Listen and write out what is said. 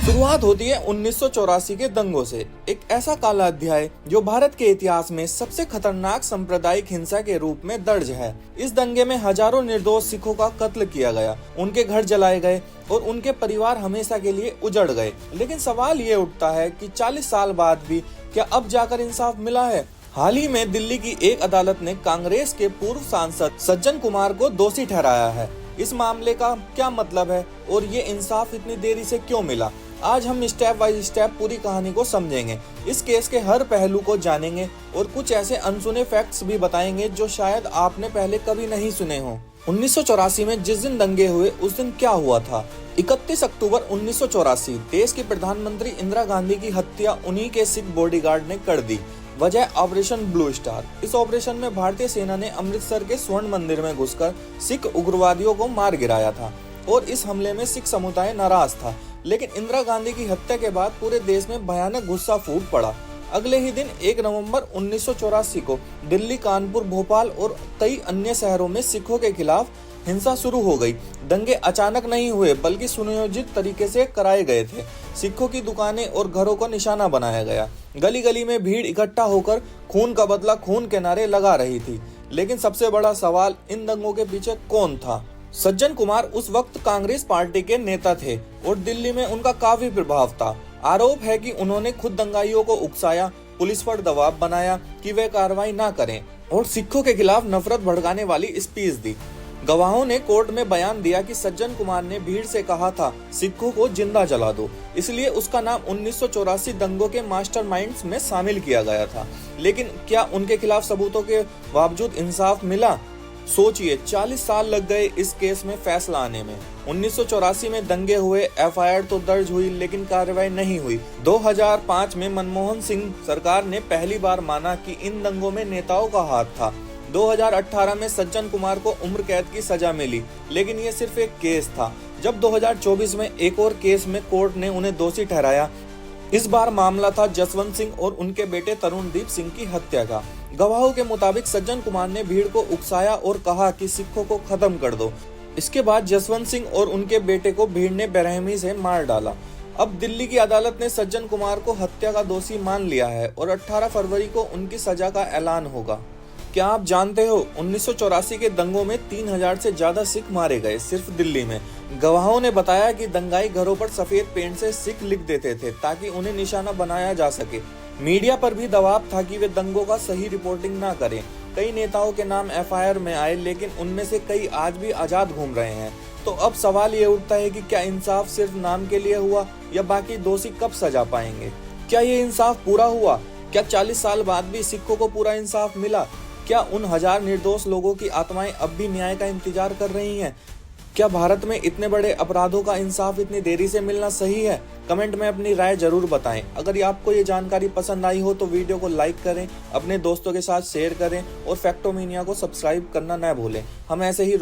शुरुआत होती है 1984 के दंगों से, एक ऐसा काला अध्याय जो भारत के इतिहास में सबसे खतरनाक सांप्रदायिक हिंसा के रूप में दर्ज है। इस दंगे में हजारों निर्दोष सिखों का कत्ल किया गया, उनके घर जलाए गए और उनके परिवार हमेशा के लिए उजड़ गए। लेकिन सवाल ये उठता है कि 40 साल बाद भी क्या अब जाकर इंसाफ मिला है? हाल ही में दिल्ली की एक अदालत ने कांग्रेस के पूर्व सांसद सज्जन कुमार को दोषी ठहराया है। इस मामले का क्या मतलब है और ये इंसाफ इतनी देरी से क्यों मिला? आज हम स्टेप बाय स्टेप पूरी कहानी को समझेंगे, इस केस के हर पहलू को जानेंगे और कुछ ऐसे अनसुने फैक्ट्स भी बताएंगे जो शायद आपने पहले कभी नहीं सुने हों। 1984 में जिस दिन दंगे हुए उस दिन क्या हुआ था? 31 अक्टूबर 1984 देश की प्रधानमंत्री इंदिरा गांधी की हत्या उन्हीं के सिख बॉडीगार्ड ने कर दी। वजह ऑपरेशन ब्लू स्टार। इस ऑपरेशन में भारतीय सेना ने अमृतसर के स्वर्ण मंदिर में घुसकर सिख उग्रवादियों को मार गिराया था और इस हमले में सिख समुदाय नाराज था। लेकिन इंदिरा गांधी की हत्या के बाद पूरे देश में भयानक गुस्सा फूट पड़ा। अगले ही दिन 1 नवंबर 1984 को दिल्ली, कानपुर, भोपाल और कई अन्य शहरों में सिखों के खिलाफ हिंसा शुरू हो गई। दंगे अचानक नहीं हुए बल्कि सुनियोजित तरीके से कराए गए थे। सिखों की दुकानें और घरों को निशाना बनाया गया। गली गली में भीड़ इकट्ठा होकर खून का बदला खून के नारे लगा रही थी। लेकिन सबसे बड़ा सवाल, इन दंगों के पीछे कौन था? सज्जन कुमार उस वक्त कांग्रेस पार्टी के नेता थे और दिल्ली में उनका काफी प्रभाव था। आरोप है कि उन्होंने खुद दंगाइयों को उकसाया, पुलिस पर दबाव बनाया कि वे कार्रवाई न करें और सिखों के खिलाफ नफरत भड़काने वाली स्पीच दी। गवाहों ने कोर्ट में बयान दिया कि सज्जन कुमार ने भीड़ से कहा था सिखों को जिंदा जला दो, इसलिए उसका नाम 1984 दंगों के मास्टरमाइंड्स में शामिल किया गया था। लेकिन क्या उनके खिलाफ सबूतों के बावजूद इंसाफ मिला? सोचिए, 40 साल लग गए इस केस में फैसला आने में। 1984 में दंगे हुए, एफआईआर तो दर्ज हुई लेकिन कार्रवाई नहीं हुई। 2005 में मनमोहन सिंह सरकार ने पहली बार माना कि इन दंगों में नेताओं का हाथ था। 2018 में सज्जन कुमार को उम्र कैद की सजा मिली, लेकिन ये सिर्फ एक केस था। जब 2024 में एक और केस में कोर्ट ने उन्हें दोषी ठहराया। इस बार मामला था जसवंत सिंह और उनके बेटे तरुणदीप सिंह की हत्या का। गवाहों के मुताबिक सज्जन कुमार ने भीड़ को उकसाया और कहा कि सिखों को खत्म कर दो। इसके बाद जसवंत सिंह और उनके बेटे को भीड़ ने बेरहमी से मार डाला। अब दिल्ली की अदालत ने सज्जन कुमार को हत्या का दोषी मान लिया है और 18 फरवरी को उनकी सजा का ऐलान होगा। क्या आप जानते हो 1984 के दंगों में 3000 से ज्यादा सिख मारे गए सिर्फ दिल्ली में। गवाहों ने बताया कि दंगाई घरों पर सफेद पेंट से सिख लिख देते थे ताकि उन्हें निशाना बनाया जा सके। मीडिया पर भी दबाव था कि वे दंगों का सही रिपोर्टिंग ना करें। कई नेताओं के नाम एफआईआर में आए, लेकिन उनमें से कई आज भी आजाद घूम रहे हैं। तो अब सवाल ये उठता है कि क्या इंसाफ सिर्फ नाम के लिए हुआ या बाकी दोषी कब सजा पाएंगे? क्या ये इंसाफ पूरा हुआ? क्या 40 साल बाद भी सिखों को पूरा इंसाफ मिला? क्या उन हजार निर्दोष लोगों की आत्माएं अब भी न्याय का इंतजार कर रही हैं? क्या भारत में इतने बड़े अपराधों का इंसाफ इतनी देरी से मिलना सही है? कमेंट में अपनी राय जरूर बताएं। अगर आपको ये जानकारी पसंद आई हो तो वीडियो को लाइक करें, अपने दोस्तों के साथ शेयर करें और फैक्टोमीनिया को सब्सक्राइब करना न भूलें। हम ऐसे ही